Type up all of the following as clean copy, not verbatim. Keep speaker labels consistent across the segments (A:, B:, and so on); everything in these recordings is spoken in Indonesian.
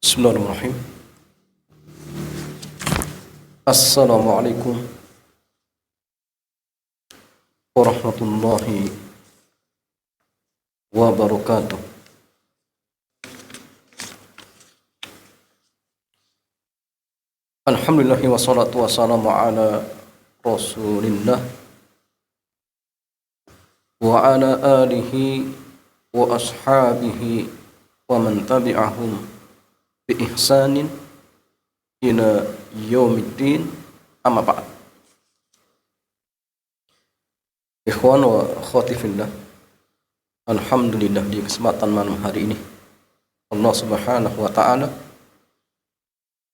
A: Bismillahirrahmanirrahim. Assalamualaikum warahmatullahi wabarakatuh. Alhamdulillah wassalatu wassalamu ala Rasulillah wa ala alihi wa ashabihi wa man tabi'ahum bi ihsanin ila yaumiddin, amma ba'd. Ikhwan wa akhwati fillah, alhamdulillah di kesempatan malam hari ini Allah Subhanahu wa taala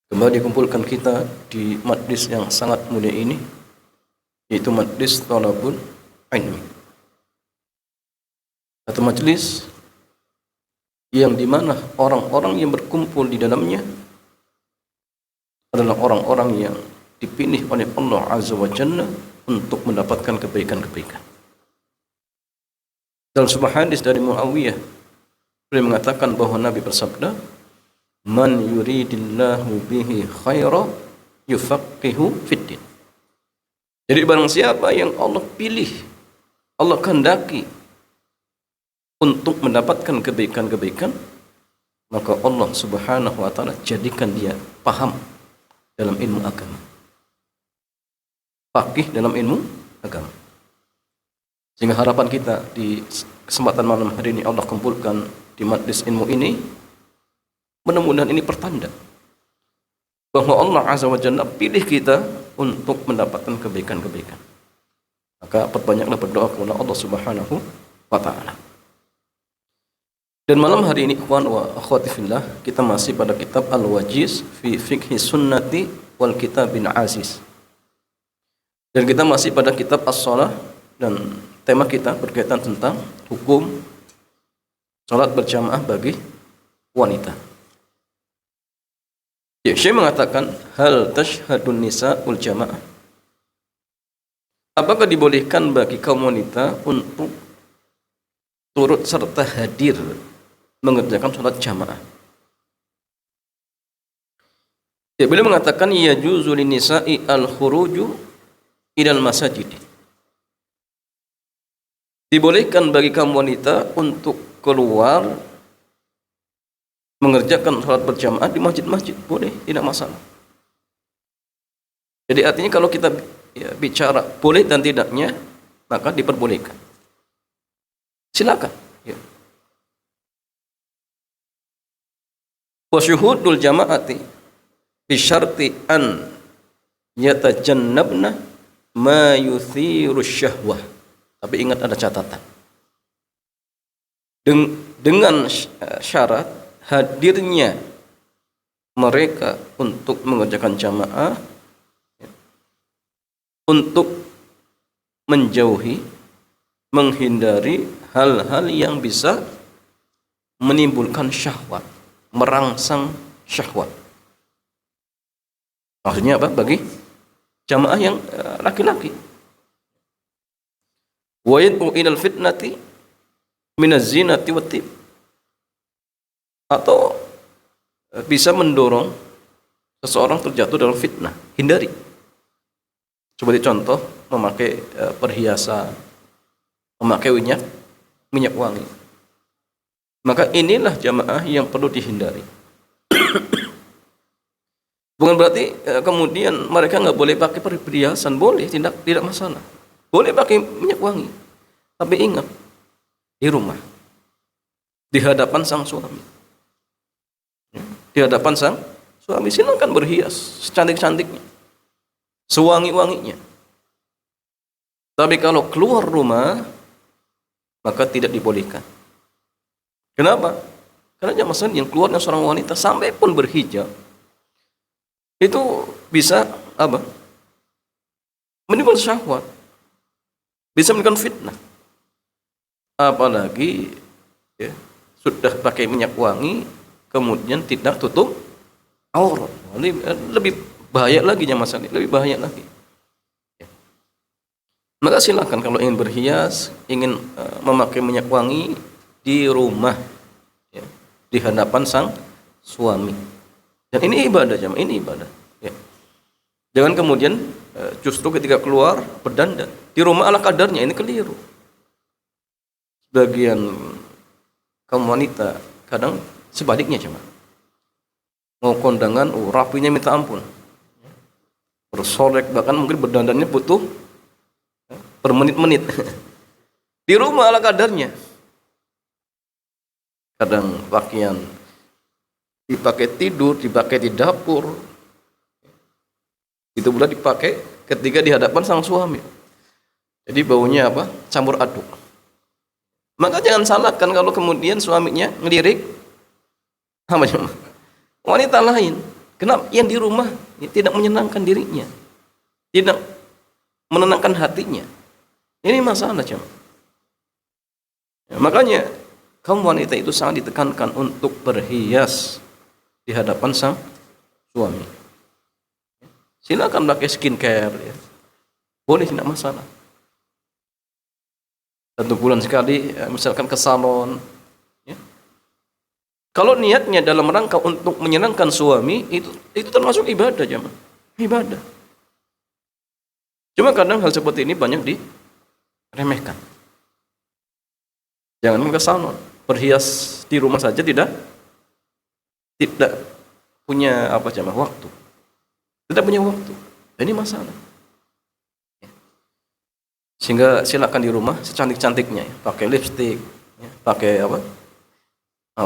A: kembali kumpulkan kita di majlis yang sangat mulia ini, yaitu majlis Thalabul Ilmi, atau majlis yang dimana orang-orang yang berkumpul di dalamnya adalah orang-orang yang dipilih oleh Allah Azza wa Jalla untuk mendapatkan kebaikan-kebaikan. Dalam sebuah hadis dari Muawiyah, beliau mengatakan bahwa Nabi bersabda, "Man yuridillahu bihi khaira yufaqihu fiddin." Jadi barang siapa yang Allah pilih, Allah kehendaki untuk mendapatkan kebaikan-kebaikan, maka Allah Subhanahu wa taala jadikan dia paham dalam ilmu agama, faqih dalam ilmu agama. Sehingga harapan kita di kesempatan malam hari ini Allah kumpulkan di majlis ilmu ini, mudah-mudahan ini pertanda bahwa Allah Azza wa Jalla pilih kita untuk mendapatkan kebaikan-kebaikan. Maka perbanyaklah berdoa kepada Allah Subhanahu wa taala. Dan malam hari ini, ikhwan wa akhwati fillah, kita masih pada kitab Al-Wajiz fi Fiqhi Sunnati wal Kitabin Aziz. Dan kita masih pada kitab As-Shalah, dan tema kita berkaitan tentang hukum salat berjamaah bagi wanita. Ya, Syekh mengatakan, hal tashhadun nisa'ul jamaah? Apakah dibolehkan bagi kaum wanita untuk turut serta hadir mengerjakan sholat jamaah? Ya, beliau mengatakan yajuzu lin-nisa'i al-khuruju ilal masajid. Dibolehkan bagi kaum wanita untuk keluar mengerjakan sholat berjamaah di masjid-masjid, boleh, tidak masalah. Jadi artinya kalau kita bicara boleh dan tidaknya, maka diperbolehkan. Silakan. Ya. Wa syuhudul jama'ati bi syarti an yatajannabna ma yuthiru syahwah. Tapi ingat ada catatan. Dengan syarat hadirnya mereka untuk mengerjakan jamaah, ya, untuk menjauhi, menghindari hal-hal yang bisa menimbulkan syahwat, merangsang syahwat. Maksudnya apa? Bagi jamaah yang laki-laki. Wa yad'u ilal fitnati minaz zinati wat tib. Atau bisa mendorong seseorang terjatuh dalam fitnah, hindari. Seperti contoh, memakai perhiasan, memakai minyak wangi. Maka inilah jamaah yang perlu dihindari. Bukan berarti kemudian mereka nggak boleh pakai perhiasan, boleh, tidak masalah. Boleh pakai minyak wangi, tapi ingat, di rumah, di hadapan sang suami, di hadapan sang suami silakan berhias secantik-cantiknya, sewangi-wanginya. Tapi kalau keluar rumah, maka tidak dibolehkan. Kenapa? Karena zaman yang keluarnya seorang wanita sampai pun berhijab, itu bisa apa? Menimbulkan syahwat, bisa menimbulkan fitnah. Apalagi ya, sudah pakai minyak wangi, kemudian tidak tutup aurat, lebih bahaya lagi zaman ini, lebih bahaya lagi. Maka silakan kalau ingin berhias, ingin memakai minyak wangi di rumah, ya, di hadapan sang suami, Dan ini ibadah jemaah, ini ibadah. Ya. Jangan kemudian justru ketika keluar berdandan. Di rumah ala kadarnya, ini keliru. Sebagian kaum wanita kadang sebaliknya cuma mau kondangan, rapinya minta ampun, bersolek, bahkan mungkin berdandannya butuh per menit-menit. Di rumah ala kadarnya. Kadang pakaian dipakai tidur, dipakai di dapur, itu pula dipakai ketika di hadapan sang suami. Jadi baunya apa? Campur aduk. Maka jangan salahkan kalau kemudian suaminya ngelirik apa cuma wanita lain. Kenapa? Yang di rumah tidak menyenangkan dirinya, tidak menenangkan hatinya. Ini masalah cuma. Ya, makanya kaum wanita itu sangat ditekankan untuk berhias di hadapan sang suami. Silakan pakai skincare, ya. Boleh, tidak masalah. 1 bulan sekali, misalkan ke salon. Ya. Kalau niatnya dalam rangka untuk menyenangkan suami, itu termasuk ibadah, jemaah. Ibadah. Cuma kadang hal seperti ini banyak diremehkan. Jangan ke salon, berhias di rumah saja tidak punya apa jemaah waktu. Tidak punya waktu. Ini masalah. Sehingga silakan di rumah secantik-cantiknya, ya. Pakai lipstik, ya. Pakai apa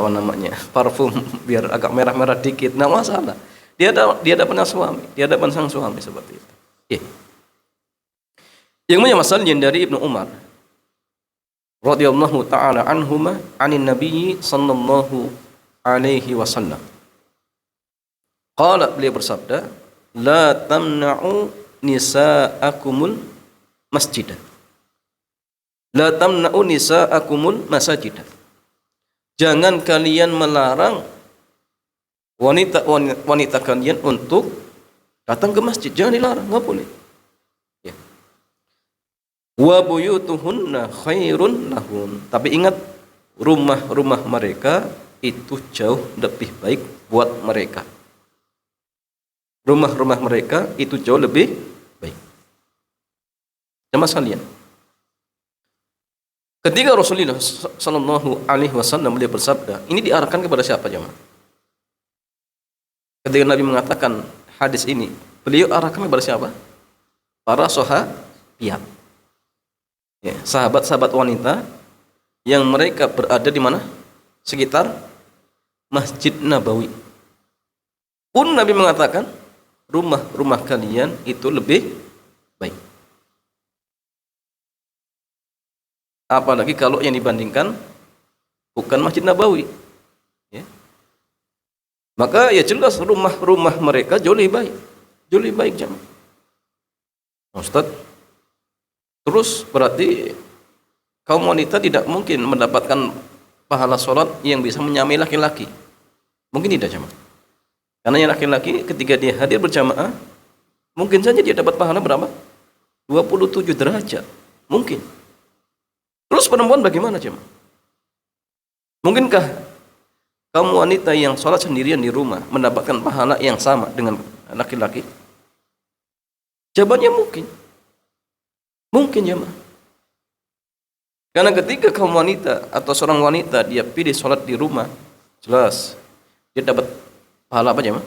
A: namanya, parfum biar agak merah-merah dikit, nggak masalah. Dia hadapan suami, di hadapan sang suami seperti itu. Ya. Yang punya masalahnya dari Ibnu Umar radhiyallahu taala anhuma anin nabiyyi sallallahu alaihi wasallam. Qala, beliau bersabda, la tamna'u nisa'akumul masjidah. La tamna'u nisa'akumul masajidah. Jangan kalian melarang wanita kalian untuk datang ke masjid. Jangan dilarang, enggak boleh. Ya. Wa buyutuhunna khairun lahun. Tapi ingat, rumah-rumah mereka itu jauh lebih baik buat mereka. Rumah-rumah mereka itu jauh lebih baik. Jemaah sekalian, ketika Rasulullah sallallahu alaihi wasallam beliau bersabda, ini diarahkan kepada siapa jemaah? Ketika Nabi mengatakan hadis ini, beliau arahkan kepada siapa? Para sahabiat. Ya, sahabat-sahabat wanita yang mereka berada di mana? Sekitar Masjid Nabawi. Pun Nabi mengatakan, rumah-rumah kalian itu lebih baik. Apalagi kalau yang dibandingkan bukan Masjid Nabawi, ya. Maka ya jelas rumah-rumah mereka jauh lebih baik jemaah. Ustaz, terus berarti kaum wanita tidak mungkin mendapatkan pahala sholat yang bisa menyamai laki-laki? Mungkin tidak jemaah. Karena yang laki-laki ketika dia hadir berjamaah, mungkin saja dia dapat pahala berapa? 27 derajat. Mungkin. Terus perempuan bagaimana jemaah? Mungkinkah kaum wanita yang sholat sendirian di rumah mendapatkan pahala yang sama dengan laki-laki? Jawabannya mungkin. Mungkin jemaah. Karena ketika kaum wanita atau seorang wanita dia pilih sholat di rumah, jelas dia dapat pahala apa jemaah?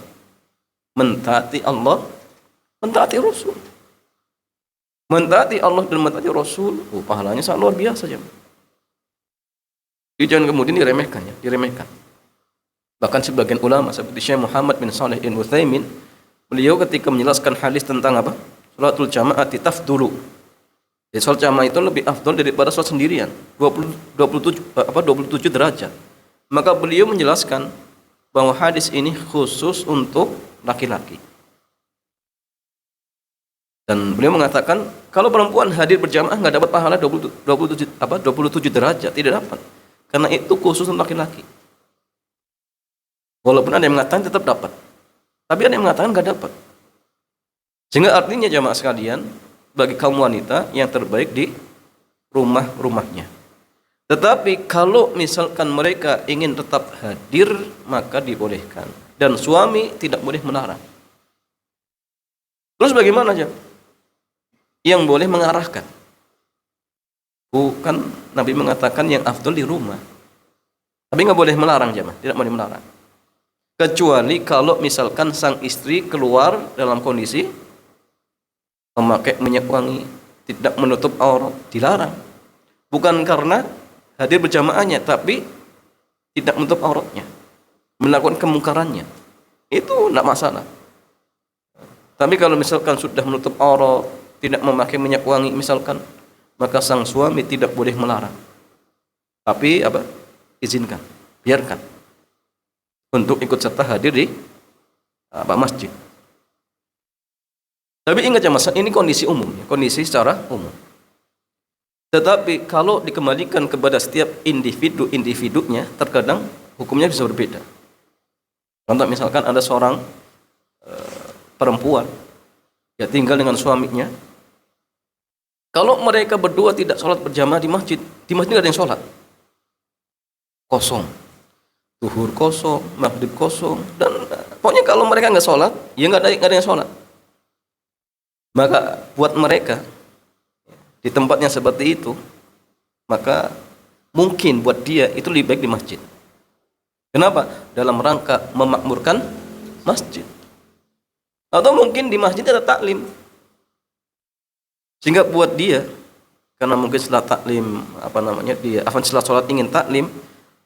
A: Mentaati Allah, mentaati Rasul. Mentaati Allah dan mentaati Rasul, pahalanya sangat luar biasa jemaah. Jadi jangan kemudian diremehkan ya, diremehkan. Bahkan sebagian ulama seperti Syekh Muhammad bin Shalih Al-Utsaimin, beliau ketika menjelaskan hadis tentang apa? Salatul jamaah tafdulu. Jadi salat jamaah itu lebih afdal daripada salat sendirian, 27 derajat. Maka beliau menjelaskan bahwa hadis ini khusus untuk laki-laki. Dan beliau mengatakan kalau perempuan hadir berjamaah nggak dapat pahala 27 derajat, tidak dapat. Karena itu khusus untuk laki-laki. Walaupun ada yang mengatakan tetap dapat, tapi ada yang mengatakan nggak dapat. Sehingga artinya jamaah sekalian, bagi kaum wanita yang terbaik di rumah-rumahnya. Tetapi kalau misalkan mereka ingin tetap hadir, maka dibolehkan. dan suami tidak boleh melarang. Terus bagaimana aja? Yang boleh mengarahkan. Bukan Nabi mengatakan yang afdal di rumah. Tapi nggak boleh melarang jemaah, tidak boleh melarang. Kecuali kalau misalkan sang istri keluar dalam kondisi memakai minyak wangi, tidak menutup aurat, dilarang. Bukan karena hadir berjamaahnya, tapi tidak menutup auratnya, melakukan kemungkarannya. Itu tidak masalah. Tapi kalau misalkan sudah menutup aurat, tidak memakai minyak wangi misalkan, maka sang suami tidak boleh melarang. Tapi apa? Izinkan, biarkan untuk ikut serta hadir di masjid. Tapi ingat ya mas, ini kondisi umum, kondisi secara umum. Tetapi kalau dikembalikan kepada setiap individunya, terkadang hukumnya bisa berbeda. Contoh misalkan ada seorang perempuan ya tinggal dengan suaminya. Kalau mereka berdua tidak sholat berjamaah di masjid tidak ada yang sholat. Kosong. Zuhur kosong, maghrib kosong, dan pokoknya kalau mereka nggak sholat, ya nggak ada yang sholat. Maka buat mereka di tempatnya seperti itu, maka mungkin buat dia itu lebih baik di masjid. Kenapa? Dalam rangka memakmurkan masjid. Atau mungkin di masjid ada taklim, sehingga buat dia, karena mungkin setelah taklim setelah sholat ingin taklim,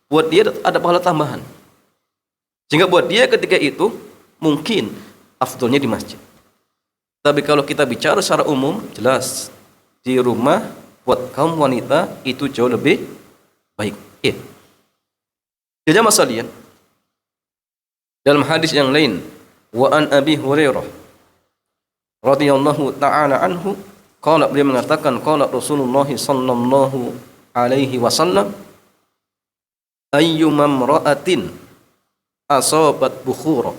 A: buat dia ada pahala tambahan. Sehingga buat dia ketika itu mungkin afdolnya di masjid. Tapi kalau kita bicara secara umum, jelas di rumah buat kaum wanita itu jauh lebih baik. Ya. Jemaah sekalian, dalam hadis yang lain, wa an Abi Hurairah radhiyallahu taala anhu, qala, beliau mengatakan, qala Rasulullah sallallahu alaihi wasallam, ayyuma imra'atin asabat bukhura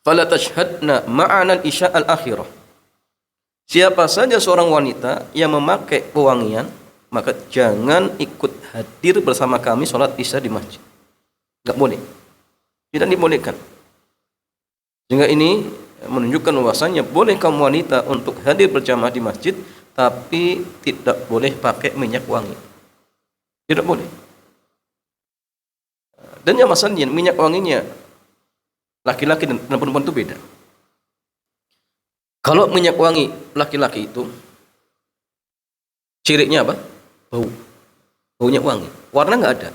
A: fala tashhadna ma'ana al-isya al-akhirah. Siapa saja seorang wanita yang memakai pewangian, maka jangan ikut hadir bersama kami sholat isya di masjid. Enggak boleh. Tidak dibolehkan. Sehingga ini menunjukkan bahwasanya boleh kaum wanita untuk hadir berjamaah di masjid, tapi tidak boleh pakai minyak wangi. Tidak boleh. Dan yang masalahnya minyak wanginya laki-laki dan perempuan itu beda. Kalau minyak wangi laki-laki itu cirinya apa? Bau. Baunya wangi. Warna nggak ada.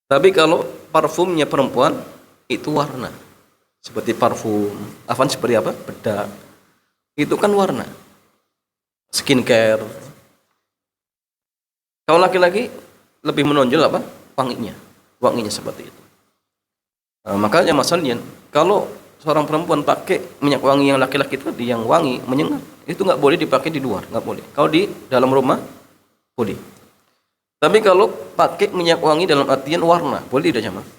A: Tapi kalau parfumnya perempuan itu warna. Seperti parfum, seperti apa? Bedak. Itu kan warna. Skincare. Kalau laki-laki lebih menonjol apa? Wanginya seperti itu. Nah, makanya masalahnya kalau seorang perempuan pakai minyak wangi yang laki-laki tadi yang wangi menyengat, itu nggak boleh dipakai di luar, nggak boleh. Kalau di dalam rumah boleh. Tapi kalau pakai minyak wangi dalam artian warna, boleh tidak jemaah?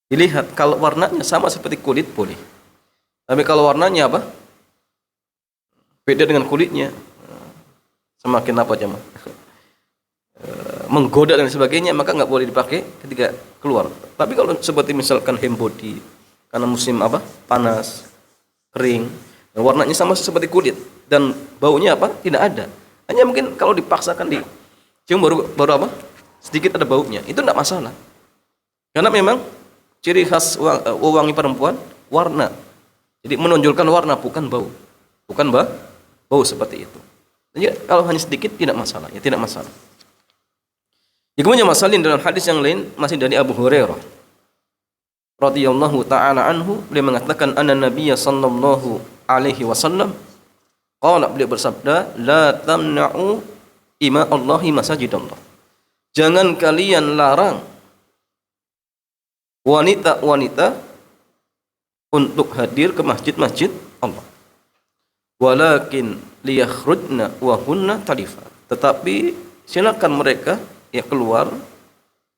A: Dilihat kalau warnanya sama seperti kulit boleh. Tapi kalau warnanya apa? Beda dengan kulitnya, semakin apa jemaah? Menggoda dan sebagainya, maka nggak boleh dipakai ketika keluar. Tapi kalau seperti misalkan hand body, karena musim apa? Panas, kering, dan warnanya sama seperti kulit dan baunya apa? Tidak ada. Hanya mungkin kalau dipaksakan dicium baru apa? Sedikit ada baunya. Itu tidak masalah. Karena memang ciri khas wangi perempuan warna. Jadi menonjolkan warna bukan bau. Bukan bau seperti itu. Jadi kalau hanya sedikit tidak masalah, ya tidak masalah. Kemudian masalah dalam hadis yang lain masih dari Abu Hurairah radhiyallahu taala anhu, beliau mengatakan anna Nabiy sallallahu alaihi wasallam qala, beliau bersabda, la tamna'u ima Allahi masajidallah. Jangan kalian larang wanita-wanita untuk hadir ke masjid-masjid Allah. Walakin liyakhrujna wa hunna talifat. Tetapi silakan mereka ya keluar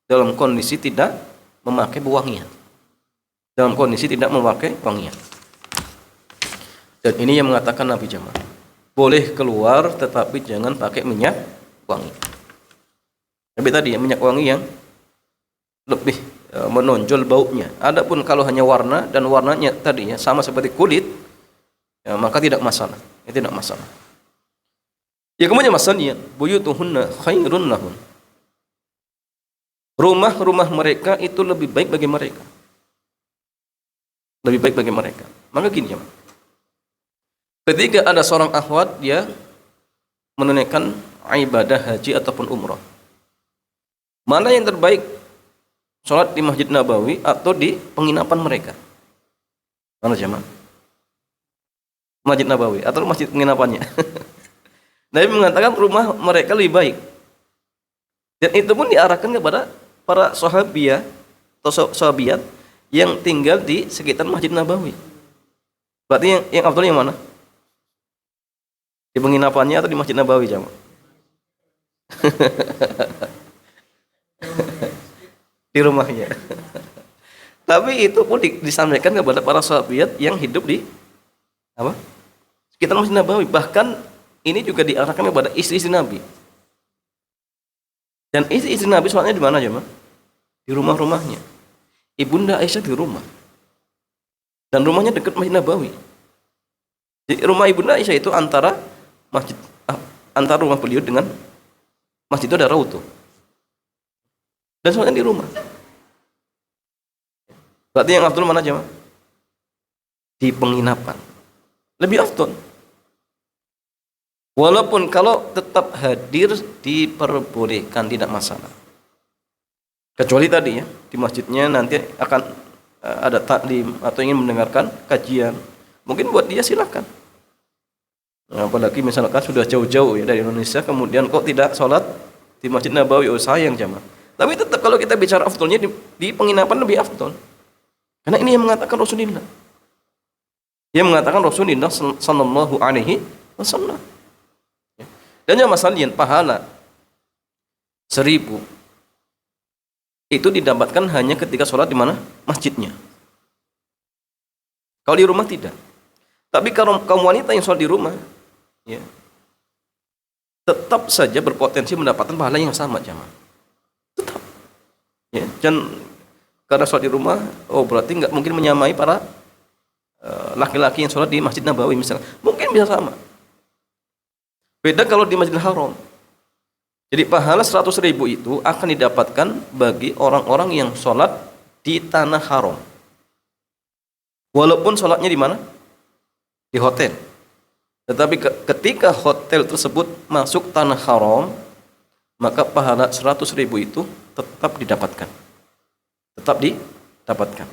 A: dalam kondisi tidak memakai wangian. Dalam kondisi tidak memakai wangian. Dan ini yang mengatakan Nabi jemaah. Boleh keluar tetapi jangan pakai minyak wangi. Tapi tadi ya minyak wangi yang lebih menonjol baunya. Adapun kalau hanya warna dan warnanya tadinya sama seperti kulit, ya, maka tidak masalah. Itu tidak masalah. Ya kemudian masalahnya buyutuhunna khairun lahun. Rumah-rumah mereka itu lebih baik bagi mereka. Lebih baik bagi mereka. Maka gini ya. Ketika ada seorang akhwat dia menunaikan ibadah haji ataupun umrah, mana yang terbaik? Sholat di Masjid Nabawi atau di penginapan mereka? Mana jemaah? Masjid Nabawi atau masjid penginapannya? Nabi mengatakan rumah mereka lebih baik. Dan itu pun diarahkan kepada para sahabiah atau sahabiat yang tinggal di sekitar Masjid Nabawi. Berarti yang afdal yang mana? Di penginapannya atau di Masjid Nabawi, jemaah? Di rumahnya. Tapi itu pun disampaikan kepada para sahabat yang hidup di apa? Sekitar Masjid Nabawi. Bahkan ini juga diarahkan kepada istri-istri Nabi. Dan istri-istri Nabi sholatnya di mana aja, di rumah-rumahnya. Ibunda Aisyah di rumah. Dan rumahnya dekat Masjid Nabawi. Di rumah Ibunda Aisyah itu antara rumah beliau dengan masjid itu ada raudhah. Dan sholatnya di rumah. Berarti yang afdal mana aja, di penginapan. Lebih afdal. Walaupun kalau tetap hadir diperbolehkan, tidak masalah. Kecuali tadi ya, di masjidnya nanti akan ada taklim atau ingin mendengarkan kajian. Mungkin buat dia silakan. Nah, apalagi misalkan sudah jauh-jauh ya dari Indonesia, kemudian kok tidak sholat di Masjid Nabawi, oh sayang jamaah. Tapi tetap kalau kita bicara afdolnya di penginapan lebih afdol. Karena ini yang mengatakan Rasulullah. Yang mengatakan Rasulullah sallallahu alaihi wasallam. Dan yang masalahnya pahala 1000 itu didapatkan hanya ketika sholat di mana? Masjidnya. Kalau di rumah tidak. Tapi kalau kaum wanita yang sholat di rumah, ya, tetap saja berpotensi mendapatkan pahala yang sama, jamaah. Tetap. Ya, dan karena sholat di rumah, oh berarti nggak mungkin menyamai para laki-laki yang sholat di Masjid Nabawi misalnya. Mungkin bisa sama. Beda kalau di Masjidil Haram. Jadi pahala 100.000 itu akan didapatkan bagi orang-orang yang sholat di tanah haram. Walaupun sholatnya di mana? Di hotel. Tetapi ketika hotel tersebut masuk tanah haram, maka pahala 100.000 itu tetap didapatkan. Tetap didapatkan.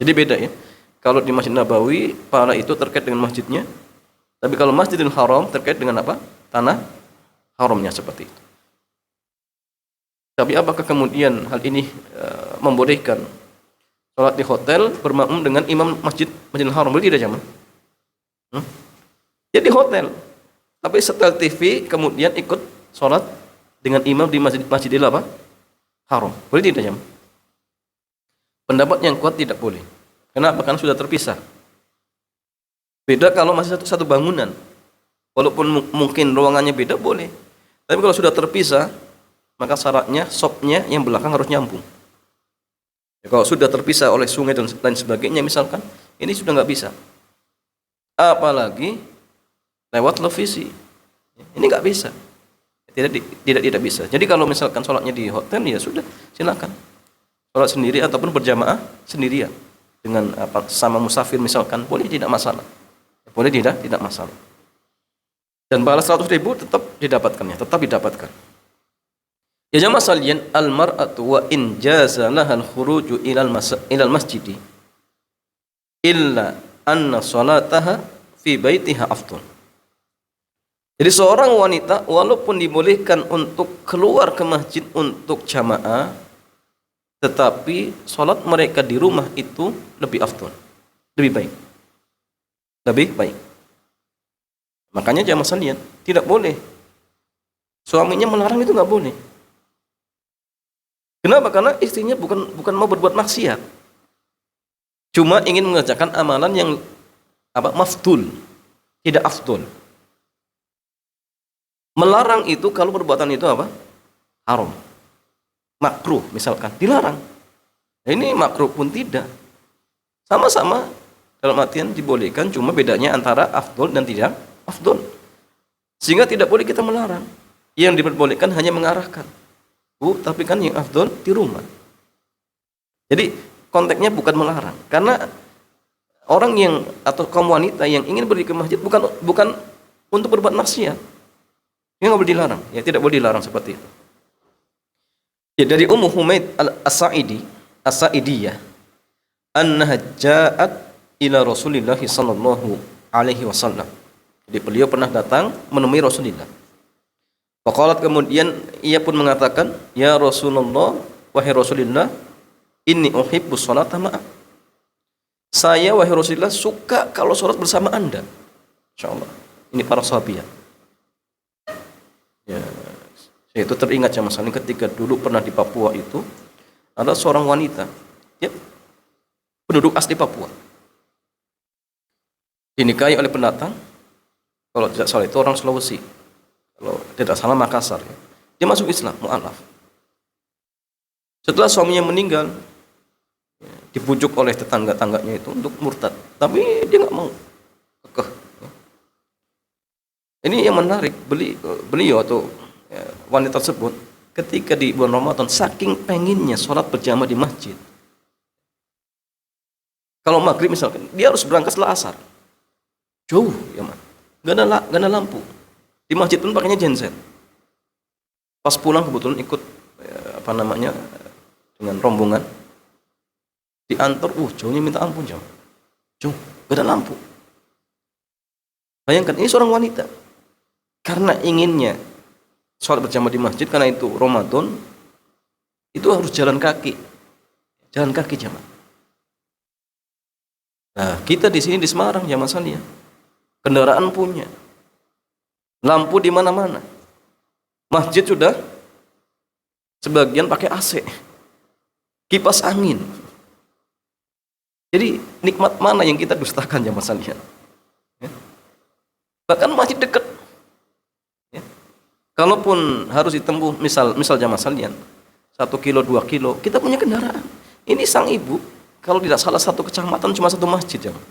A: Jadi beda ya. Kalau di Masjid Nabawi, pahala itu terkait dengan masjidnya. Tapi kalau Masjidil Haram terkait dengan apa? Tanah haramnya seperti itu. Tapi apakah kemudian hal ini membolehkan sholat di hotel bermakmum dengan imam Masjidil Haram? Boleh tidak jamaah? Ya di hotel. Tapi setel TV kemudian ikut sholat dengan imam di Masjidil apa? Haram. Boleh tidak jamaah? Pendapat yang kuat tidak boleh. Kenapa? Karena sudah terpisah. Beda kalau masih satu bangunan. Walaupun mungkin ruangannya beda boleh. Tapi kalau sudah terpisah, maka syaratnya sopnya yang belakang harus nyambung. Ya, kalau sudah terpisah oleh sungai dan lain sebagainya misalkan, ini sudah nggak bisa. Apalagi lewat televisi. Ini nggak bisa. Tidak bisa. Jadi kalau misalkan sholatnya di hotel, ya sudah, silakan. Sholat sendiri ataupun berjamaah sendirian dengan sama musafir misalkan, boleh, tidak masalah. Boleh tidak masalah. Dan balas 100.000 tetap didapatkan. Ya jamaah sekalian, al-mar'atu wa in jaza lahal khuruju ilal masjidi illa anna salataha fi baitiha afdal. Jadi seorang wanita walaupun dibolehkan untuk keluar ke masjid untuk jamaah, tetapi sholat mereka di rumah itu lebih afdal, lebih baik. Makanya jamaah sekalian, tidak boleh suaminya melarang, itu nggak boleh. Kenapa? Karena istrinya bukan mau berbuat maksiat, cuma ingin mengerjakan amalan yang mafdul, tidak afdal. Melarang itu kalau perbuatan itu haram, makruh misalkan, dilarang. Ini makruh pun tidak. Sama-sama dalam artian dibolehkan, cuma bedanya antara afdol dan tidak afdol. Sehingga tidak boleh kita melarang. Yang diperbolehkan hanya mengarahkan. Bu, tapi kan yang afdol di rumah. Jadi konteksnya bukan melarang. Karena orang yang atau kaum wanita yang ingin pergi ke masjid bukan untuk berbuat maksiat. Yang nggak boleh dilarang. Ya tidak boleh dilarang seperti itu. Ya, dari Ummu Humaid As-Sa'idiyah, annaha ja'at ila Rasulillah sallallahu alaihi wasallam. Jadi beliau pernah datang menemui Rasulullah. Faqalat, kemudian ia pun mengatakan, ya Rasulullah, wahai Rasulullah, inni uhibbu sholata ma'a. Saya wahai Rasulullah suka kalau sholat bersama Anda. Insyaallah. Ini para sahabat. Ya, saya itu teringat ya masalah ketika dulu pernah di Papua itu ada seorang wanita, ya, penduduk asli Papua, dinikahi oleh pendatang. Kalau tidak salah itu orang Sulawesi, kalau tidak salah Makassar, ya. Dia masuk Islam, mu'alaf. Setelah suaminya meninggal, ya, dibujuk oleh tetangga-tangganya itu untuk murtad, tapi dia nggak mau, kekeh. Ini yang menarik, beliau atau ya, wanita tersebut ketika di bulan Ramadan saking penginnya sholat berjamaah di masjid. Kalau maghrib misalkan, dia harus berangkat setelah asar. Jauh, ya man. Gak ada lampu. Di masjid pun pakainya genset. Pas pulang kebetulan ikut dengan rombongan, diantar, jauhnya minta ampun jauh. Jauh, gak ada lampu. Bayangkan, ini seorang wanita. Karena inginnya sholat berjamaah di masjid, karena itu Ramadan, itu harus jalan kaki jamaah. Nah, kita di sini di Semarang jamaah sekalian, kendaraan punya, lampu di mana-mana, masjid sudah sebagian pakai AC, kipas angin. Jadi nikmat mana yang kita dustakan jamaah sekalian? Ya. Bahkan masjid dekat. Ya. Kalaupun harus ditempuh misal jamaah sekalian 1 kilo 2 kilo, kita punya kendaraan. Ini sang ibu kalau tidak salah satu kecamatan cuma satu masjid, jamaah.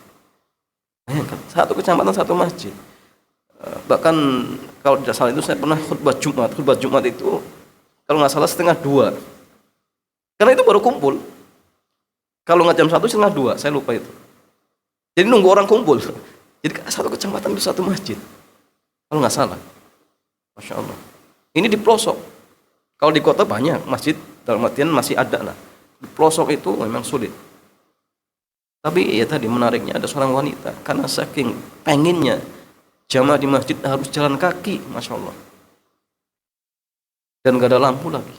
A: Bayangkan, satu kecamatan satu masjid. Bahkan kalau tidak salah itu saya pernah khutbah Jumat itu kalau nggak salah 1:30. Karena itu baru kumpul. Kalau nggak jam 1 1:30, saya lupa itu. Jadi nunggu orang kumpul. Jadi satu kecamatan itu satu masjid. Kalau nggak salah. Masya Allah. Ini di pelosok. Kalau di kota banyak masjid, dalam artian masih ada lah. Di pelosok itu memang sulit. Tapi ya tadi menariknya ada seorang wanita, karena saking pengennya jamaah di masjid harus jalan kaki, Masya Allah. Dan gak ada lampu lagi.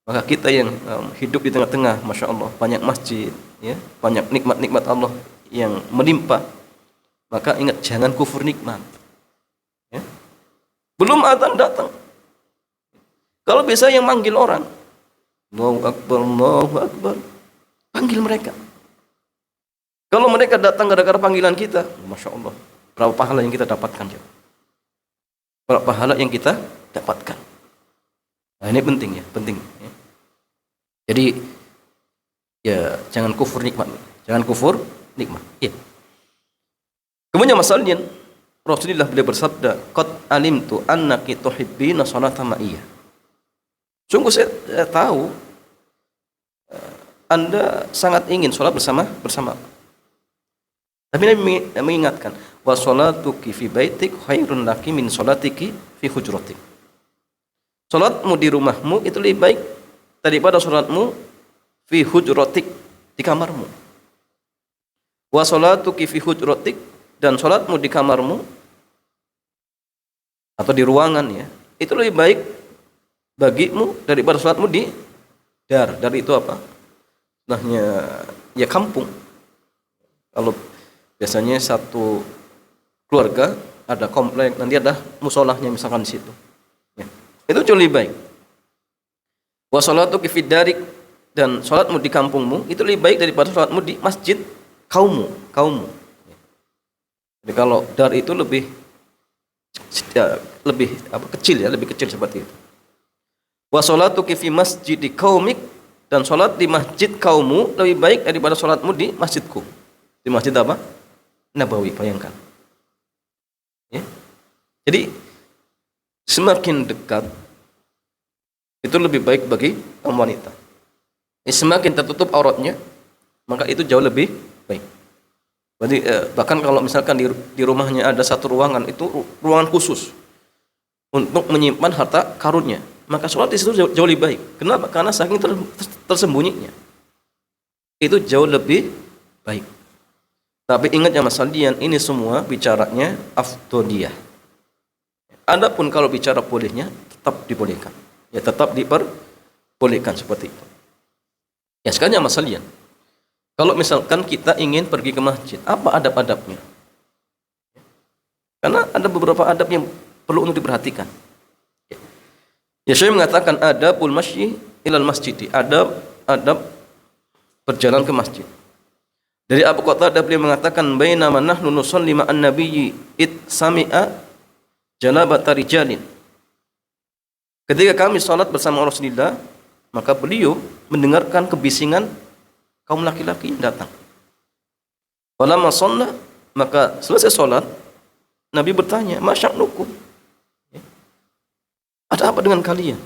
A: Maka kita yang hidup di tengah-tengah, Masya Allah, banyak masjid, ya, banyak nikmat-nikmat Allah yang menimpa. Maka ingat, jangan kufur nikmat. Ya. Belum adzan datang. Kalau bisa yang manggil orang, Allahu Akbar, Allahu Akbar, panggil mereka. Kalau mereka datang gara-gara panggilan kita, Masya Allah, berapa pahala yang kita dapatkan. Berapa pahala yang kita dapatkan. Nah, ini penting ya, penting. Ya. Jadi, ya jangan kufur nikmat. Jangan kufur nikmat. Ya. Kemudian masalahnya, Rasulullah beliau bersabda, "Qad alimtu annaki tuhibbina sholata ma'iyah." Sungguh saya tahu Anda sangat ingin sholat bersama. Tapi Nabi mengingatkan, wa sholatuki fi baitik khairun laki min sholatiki fi hujratik. Sholatmu di rumahmu itu lebih baik daripada sholatmu fi hujratik, di kamarmu. Wa sholatuki fi hujratik, dan sholatmu di kamarmu atau di ruangan, ya, itu lebih baik bagimu daripada sholatmu di dar. Dari itu apa? Nahnya ya kampung. Kalau biasanya satu keluarga ada komplek, nanti ada musolahnya misalkan di situ. Ya. Itu jauh lebih baik. Wa sholatuki fid darik, dan sholatmu di kampungmu itu lebih baik daripada sholatmu di masjid kaummu. Jadi kalau dar itu lebih kecil, ya, lebih kecil seperti itu. Wa sholatuki fi masjidi qaumik dan sholat di masjid kaummu lebih baik daripada sholatmu di masjidku. Di masjid apa? Nabawi, bayangkan. Ya. Jadi semakin dekat itu lebih baik bagi kaum wanita. Semakin tertutup auratnya, maka itu jauh lebih baik. Berarti bahkan kalau misalkan di rumahnya ada satu ruangan, itu ruangan khusus untuk menyimpan harta karunnya, maka sholat di situ jauh lebih baik. Kenapa? Karena saking tersembunyinya. Itu jauh lebih baik. Tapi ingat ya Mas Aldian, ini semua bicaranya afdoliyah. Adapun kalau bicara bolehnya, tetap dibolehkan. Ya tetap diperbolehkan seperti itu. Ya sekarang ya Mas Aldian, kalau misalkan kita ingin pergi ke masjid, apa adab-adabnya? Karena ada beberapa adab yang perlu untuk diperhatikan. Ya, saya mengatakan adabul masyi ilal masjid, adab berjalan ke masjid. Dari Abu Qatadah beliau mengatakan bainama nahnu nusalli ma'an nabiyyi id sami'a janabata rijalin. Ketika kami salat bersama Rasulullah, maka beliau mendengarkan kebisingan kaum laki-laki yang datang. Falamma shalla, maka selesai salat, Nabi bertanya, "Ma sya'nukum?" Ada apa dengan kalian?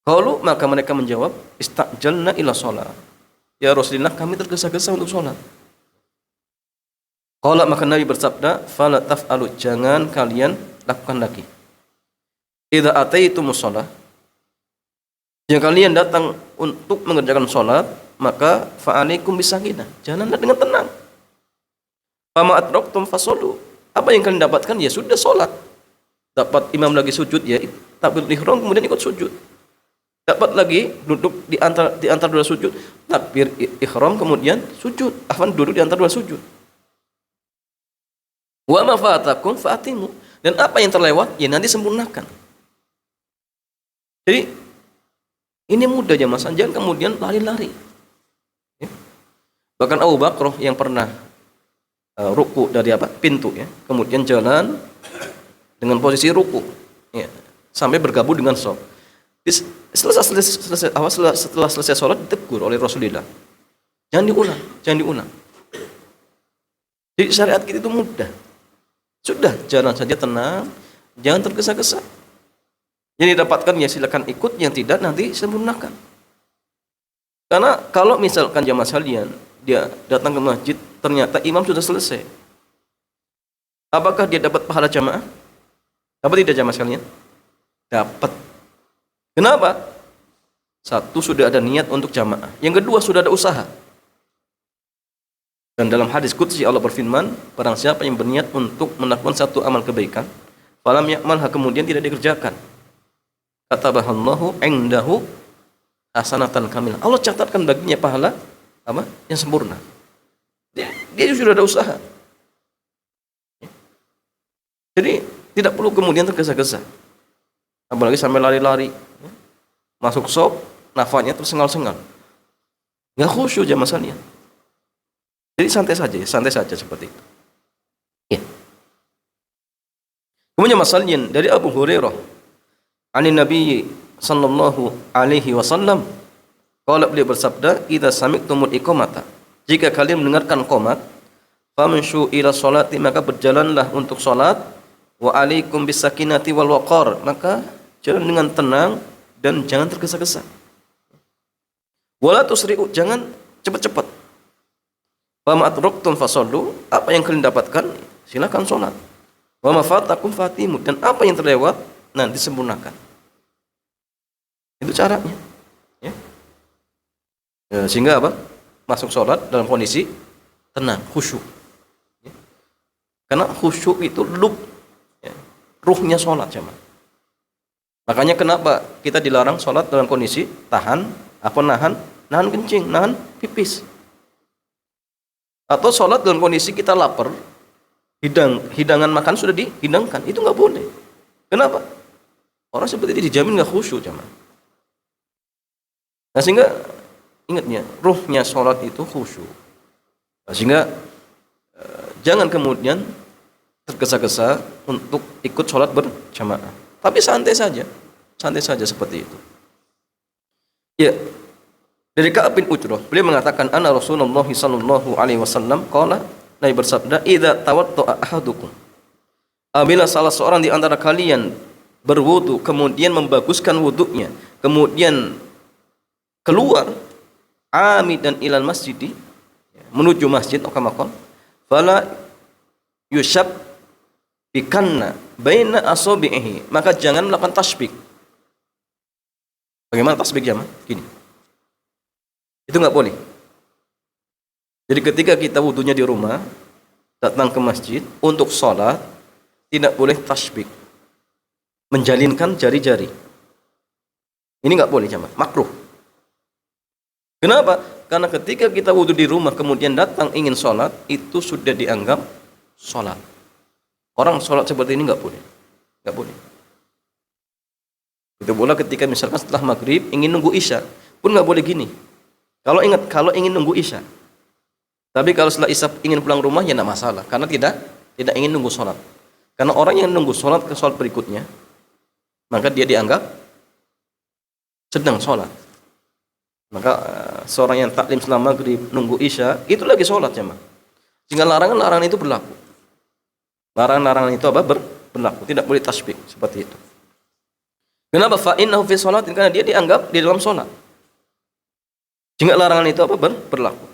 A: Qalu, maka mereka menjawab, "Istajalna ila shalah." Ya Rasulullah, kami tergesa-gesa untuk sholat. Qala, maka Nabi bersabda, "Fala taf'alu, jangan kalian lakukan lagi. Idza ataitumus shalah, jika kalian datang untuk mengerjakan sholat, maka fa'alaikum bisakinah, jalanlah dengan tenang. Fama adraktum fasallu, apa yang kalian dapatkan ya sudah sholat. Dapat imam lagi sujud ya takbiratul ihram kemudian ikut sujud. Dapat lagi duduk di antara dua sujud, takbir ihram kemudian sujud. Afwan, duduk di antara dua sujud. Wa ma fatakum fa'atimu, dan apa yang terlewat ya nanti sempurnakan. Jadi ini mudah aja Mas, jangan kemudian lari-lari. Ya. Bahkan Abu Bakar yang pernah ruku dari pintu ya, kemudian jalan dengan posisi ruku ya, sampai bergabung dengan shaf. Setelah selesai sholat ditegur oleh Rasulullah, jangan diulang. Jadi syariat kita itu mudah, sudah jalan saja tenang, jangan tergesa-gesa. Yang didapatkan ya silakan ikut, yang tidak nanti sempurnakan. Karena kalau misalkan jamaah sekalian dia datang ke masjid ternyata imam sudah selesai, apakah dia dapat pahala jamaah? Dapat tidak jamaah sekalian? Dapat. Kenapa? Satu, sudah ada niat untuk jamaah. Yang kedua, sudah ada usaha. Dan dalam hadis qudsi Allah berfirman, barang siapa yang berniat untuk melakukan satu amal kebaikan, falam ya'malha, kemudian tidak dikerjakan, katabahallahu indahu hasanatan kamilah, Allah catatkan baginya pahala apa? Yang sempurna. Dia sudah ada usaha. Jadi tidak perlu kemudian tergesa-gesa. Apalagi sampai lari-lari. Masuk shop, nafasnya tersengal-sengal. Nggak khusyuk jamaah sekalian. Jadi santai saja seperti itu. Ya. Kemudian masalahnya dari Abu Hurairah, anin Nabi sallallahu alaihi wasallam, qala, beliau bersabda, "Idza sami'tumul iqamata," jika kalian mendengarkan qomat, famshu ila sholati, maka berjalanlah untuk salat, wa alaikum bisakinati wal waqar, maka jalan dengan tenang dan jangan tergesa-gesa. Wala tusri'u, jangan cepat-cepat. Wa ma adraktum fasallu, apa yang kalian dapatkan silakan salat. Wa ma fatakum fatimu, dan apa yang terlewat nanti sempurnakan. Itu caranya. Ya. Sehingga apa? Masuk salat dalam kondisi tenang, khusyuk. Ya. Karena khusyuk itu ruhnya salat jemaah. Makanya kenapa kita dilarang sholat dalam kondisi nahan kencing, nahan pipis. Atau sholat dalam kondisi kita lapar, hidangan makan sudah dihidangkan, itu nggak boleh. Kenapa? Orang seperti itu dijamin nggak khusyuk jemaah. Nah sehingga ingatnya, ruhnya sholat itu khusyuk. Nah, sehingga jangan kemudian tergesa-gesa untuk ikut sholat berjamaah. Tapi santai saja seperti itu. Ya, dari Ka'ab bin Ujrah, beliau mengatakan anna Rasulullah sallallahu alaihi wasallam qala, Nabi bersabda, "Idza tawadda'a ahadukum." Apabila salah seorang di antara kalian berwudu kemudian membaguskan wudunya, kemudian keluar amidan ilal masjidi, menuju masjid atau kamakon, fala yushab bikanna baina asabihi, maka jangan melakukan tasbih. Bagaimana tasbih jamaah? Gini. Itu nggak boleh. Jadi ketika kita wudunya di rumah, datang ke masjid untuk sholat, tidak boleh tasbih, menjalinkan jari-jari. Ini nggak boleh jamaah, makruh. Kenapa? Karena ketika kita wudu di rumah kemudian datang ingin sholat, itu sudah dianggap sholat. Orang sholat seperti ini nggak boleh, nggak boleh. Itu pula ketika misalkan setelah maghrib ingin nunggu isya pun nggak boleh gini. Kalau ingin nunggu isya, tapi kalau setelah isya ingin pulang rumah ya tidak masalah, karena tidak ingin nunggu sholat. Karena orang yang nunggu sholat ke sholat berikutnya, maka dia dianggap sedang sholat. Maka seorang yang taklim selama maghrib nunggu isya itu lagi sholat jemaah. Sehingga larangan-larangan itu berlaku. Larangan-larangan itu apa? Berlaku. Tidak boleh tasbih seperti itu. Kenapa? Fa'innahu fi sholatin, karena dia dianggap di dalam sholat. Sehingga larangan itu apa? Berlaku.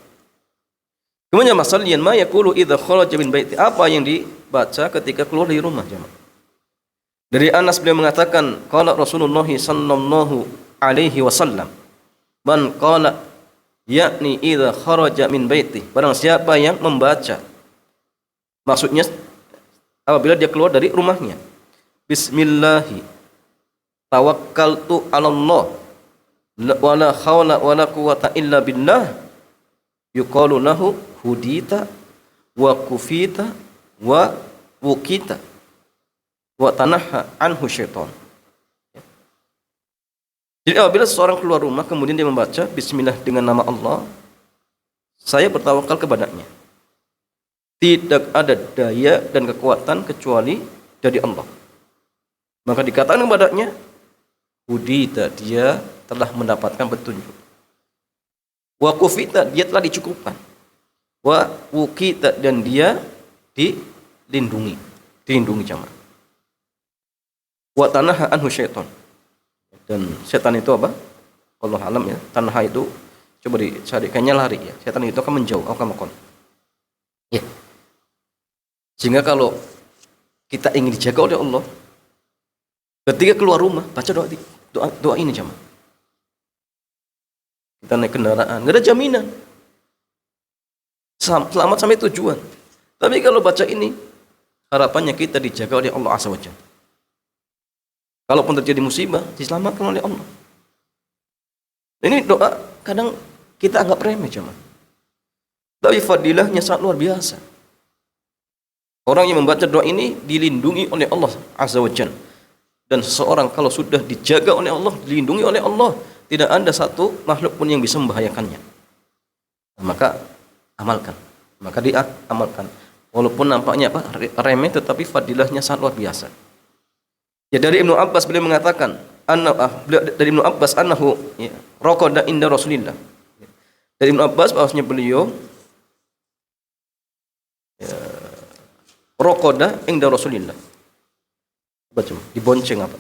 A: Kemudian masalian ma yaqulu idza kharaja min baiti, apa yang dibaca ketika keluar dari rumah jemaah. Dari Anas beliau mengatakan, qala Rasulullah sallallahu alaihi wasallam, man qala yakni idza kharaja min baiti, barang siapa yang membaca, maksudnya apabila dia keluar dari rumahnya, bismillahi tawakkaltu 'ala Allah wala haula wala quwwata illa billah, yuqalu lahu hudita wa kufita wa wukita wa tanaha anhu syaitan. Jadi apabila seseorang keluar rumah kemudian dia membaca bismillah dengan nama Allah, saya bertawakal kepadanya, tidak ada daya dan kekuatan kecuali dari Allah, maka dikatakan kepadanya hudita, dia telah mendapatkan petunjuk, wa kufita, dia telah dicukupkan, wa wukita, dan dia dilindungi jamaah, wa tanaha anhu syaitan, dan setan itu apa? Allah alam ya, tanaha itu coba dicari, kayaknya lari ya, setan itu akan menjauh, akan makon ya. Sehingga kalau kita ingin dijaga oleh Allah, ketika keluar rumah baca doa ini jamaah. Kita naik kendaraan, nggak ada jaminan selamat sampai tujuan. Tapi kalau baca ini, harapannya kita dijaga oleh Allah Azza wa Jalla. Kalaupun terjadi musibah, diselamatkan oleh Allah. Ini doa kadang kita anggap remeh jamaah, tapi fadilahnya sangat luar biasa. Orang yang membaca doa ini dilindungi oleh Allah Azza wa Jalla. Dan seseorang kalau sudah dijaga oleh Allah, dilindungi oleh Allah, tidak ada satu makhluk pun yang bisa membahayakannya. Maka amalkan, maka dia amalkan. Walaupun nampaknya apa? Remeh, tetapi fadilahnya sangat luar biasa. Ya, dari Ibnu Abbas beliau mengatakan, dari Ibnu Abbas annahu raqada inda Rasulillah. Dari Ibnu Abbas bahwasanya beliau raqada inda Rasulillah. Baca, dibonceng apa?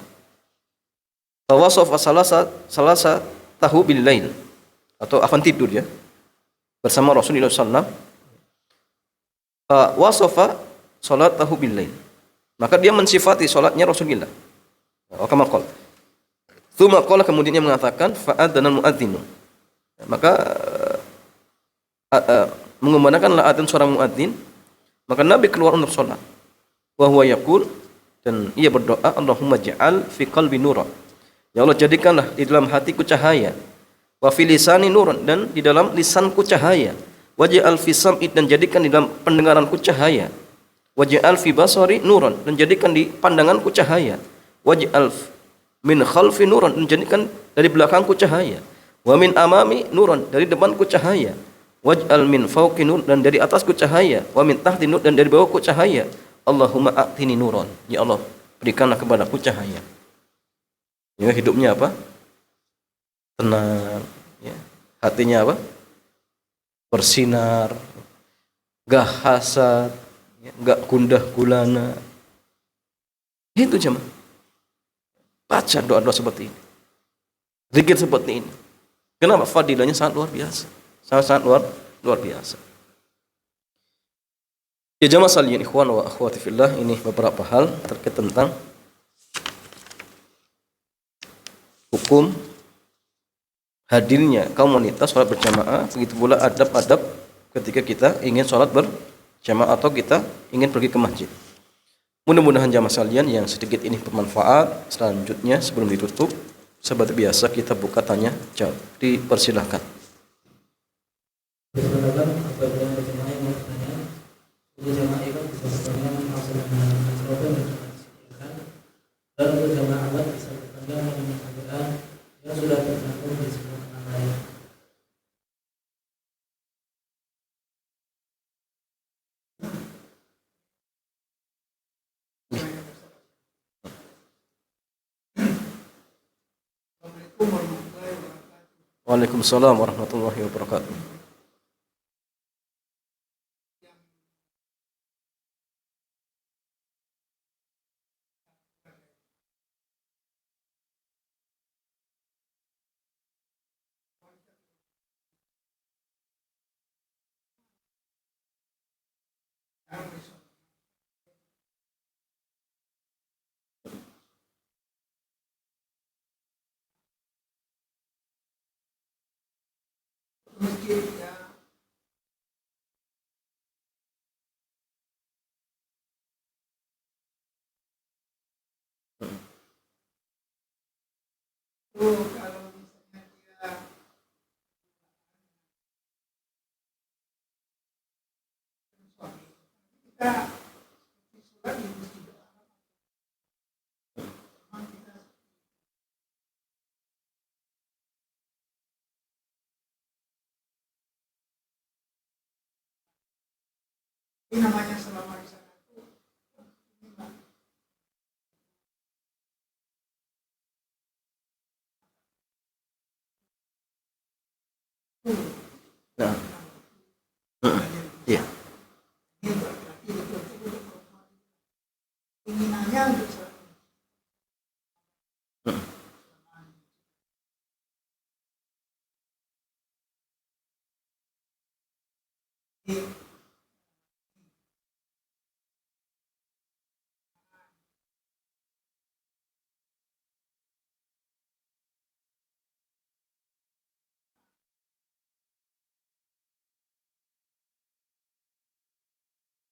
A: Tawasafa salasa tahu bil lail, atau akan tidur ya bersama Rasulullah sallallahu alaihi wasallam. Wasafa salat tahu bil lail, maka dia mensifati salatnya Rasulullah. Kama qala. Tsumma qala, kemudian dia mengatakan fa'adzana muadzinu, maka mengumandangkanlah adzan seorang muadzin, maka Nabi keluar untuk salat. Wa huwa yaqul, dan ia berdoa, Allahumma ja'al fi qalbi nuran, ya Allah jadikanlah di dalam hatiku cahaya, wa fi lisani nuran, dan di dalam lisanku cahaya, waj'al fi sam'i, dan jadikan di dalam pendengaranku cahaya, waj'al fi basari nuran, dan jadikan di pandanganku cahaya, waj'al min khalfi nuran, dan jadikan dari belakangku cahaya, wa min amami nuran, dari depanku cahaya, waj'al min fawqi nur, dan dari atasku cahaya, wa min tahti nur, dan dari bawahku cahaya. Allahumma a'tini nuran, ya Allah berikanlah kepadaku cahaya. Ya, hidupnya apa? tenang, ya. Hatinya apa? Bersinar, gak hasad, ya, gak gundah gulana. Itu jemaah. Baca doa-doa seperti ini, zikir seperti ini. Kenapa? Fadilahnya sangat luar biasa, sangat luar biasa. Ya jemaah sekalian, ikhwan wa akhwati fillah, ini beberapa hal terkait tentang hukum hadirnya kaum wanita sholat berjamaah, begitu pula adab-adab ketika kita ingin sholat berjamaah atau kita ingin pergi ke masjid. Mudah-mudahan jamaah sekalian yang sedikit ini bermanfaat. Selanjutnya sebelum ditutup, seperti biasa kita buka tanya jawab. Dipersilahkan.
B: Apabila berjamaah yang bertanya, berjamaah itu bisa bertanya masalah dan dan berjamaah awal bisa bertanya dengan yang sudah tercantum di sebelah kanan layar.
A: Waalaikumsalam warahmatullahi wabarakatuh.
C: Ini namanya selama di sana itu
A: Nah, iya.
C: ini berarti betul-betul keinginannya untuk sholat.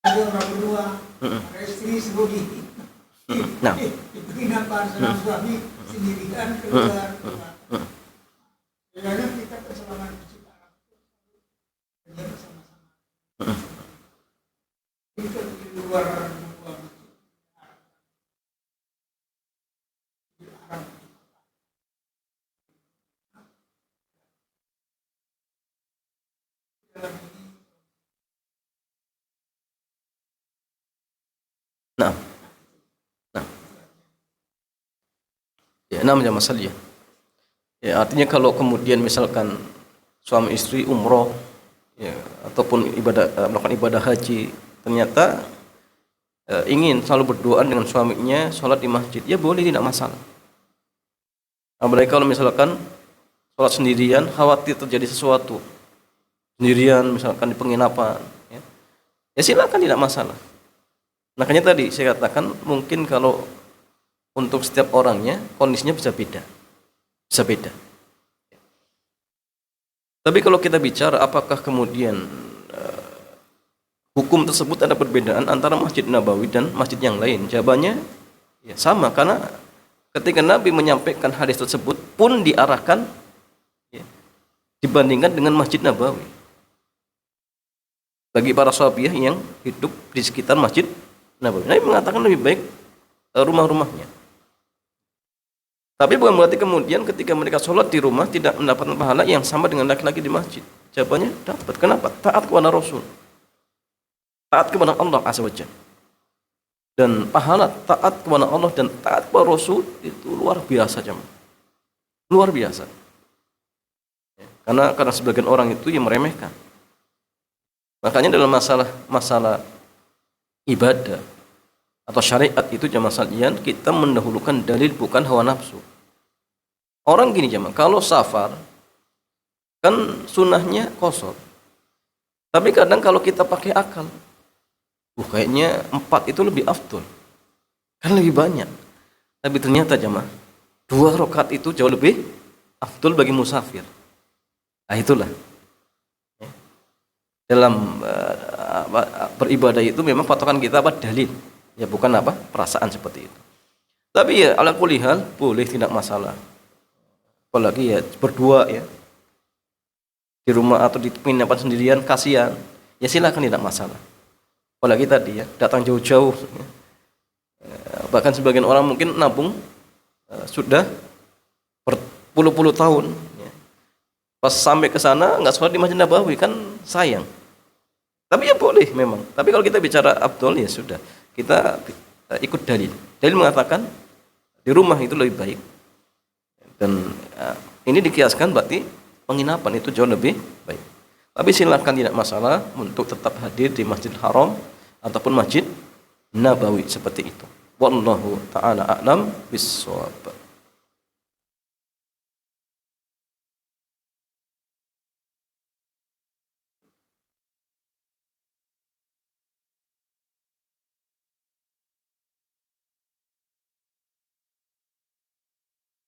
C: Ada orang berdua, ada istri serugi.
A: Nah,
C: Di penginapan sama suami sendirian keluar. Sebenarnya kita selama di masjid Arab kerja bersama-sama. Itu di luar dua masjid Arab. Di Arab. Dalam ini
A: nah, ya, namanya masalah ya. Ya, artinya kalau kemudian misalkan suami istri umroh, ya, ataupun melakukan ibadah haji, ternyata ingin selalu berdoa dengan suaminya, sholat di masjid, ya boleh, tidak masalah. Apalagi kalau misalkan sholat sendirian, khawatir terjadi sesuatu sendirian, misalkan di penginapan, ya silakan, tidak masalah. Makanya tadi saya katakan mungkin kalau untuk setiap orangnya kondisinya bisa beda. Tapi kalau kita bicara apakah kemudian hukum tersebut ada perbedaan antara Masjid Nabawi dan masjid yang lain? Jawabannya ya sama, karena ketika Nabi menyampaikan hadis tersebut pun diarahkan ya, dibandingkan dengan Masjid Nabawi. Bagi para sahabiah yang hidup di sekitar Masjid Nabawi, Nabi mengatakan lebih baik rumah-rumahnya. Tapi bukan berarti kemudian ketika mereka sholat di rumah tidak mendapatkan pahala yang sama dengan laki-laki di masjid. Jawabannya dapat. Kenapa? Taat kepada Rasul, taat kepada Allah Azza wa Jalla. Dan pahala taat kepada Allah dan taat kepada Rasul itu luar biasa, jemaah. Luar biasa. Karena sebagian orang itu yang meremehkan. Makanya dalam masalah ibadah atau syariat itu jamaah sekalian, kita mendahulukan dalil bukan hawa nafsu. Orang gini jamaah, kalau safar kan sunnahnya qashar. Tapi kadang kalau kita pakai akal, kayaknya 4 itu lebih afdol. Kan lebih banyak. Tapi ternyata jamaah, 2 rakaat itu jauh lebih afdol bagi musafir. Nah itulah. Dalam beribadah itu memang patokan kita dalil. Ya bukan perasaan seperti itu. Tapi ya ala kulli hal boleh, tidak masalah. Apalagi ya berdua ya. Di rumah atau di penginapan sendirian kasihan. Ya silakan, tidak masalah. Apalagi tadi ya, datang jauh-jauh. Bahkan sebagian orang mungkin nabung sudah berpuluh-puluh tahun. Pas sampai ke sana nggak sholat di Masjid Nabawi, kan sayang. Tapi ya boleh memang. Tapi kalau kita bicara afdol ya sudah, kita ikut dalil. Dalil mengatakan di rumah itu lebih baik. Dan ini dikiaskan berarti penginapan itu jauh lebih baik. Tapi silakan, tidak masalah untuk tetap hadir di Masjidil Haram ataupun Masjid Nabawi seperti itu. Wallahu ta'ala a'lam bis-shawab.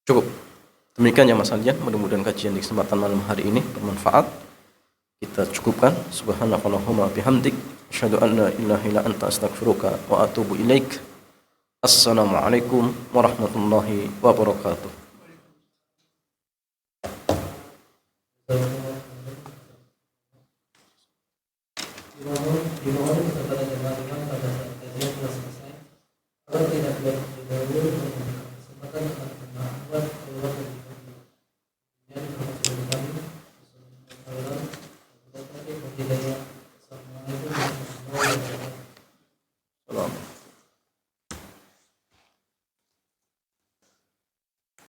A: Cukup. Demikian ya Mas Aljan, mudah-mudahan kajian di kesempatan malam hari ini bermanfaat. Kita cukupkan. Subhanakallahumma bihamdik, asyhadu an la ilaha illa anta astaghfiruka wa atubu ilaik. Assalamualaikum warahmatullahi wabarakatuh.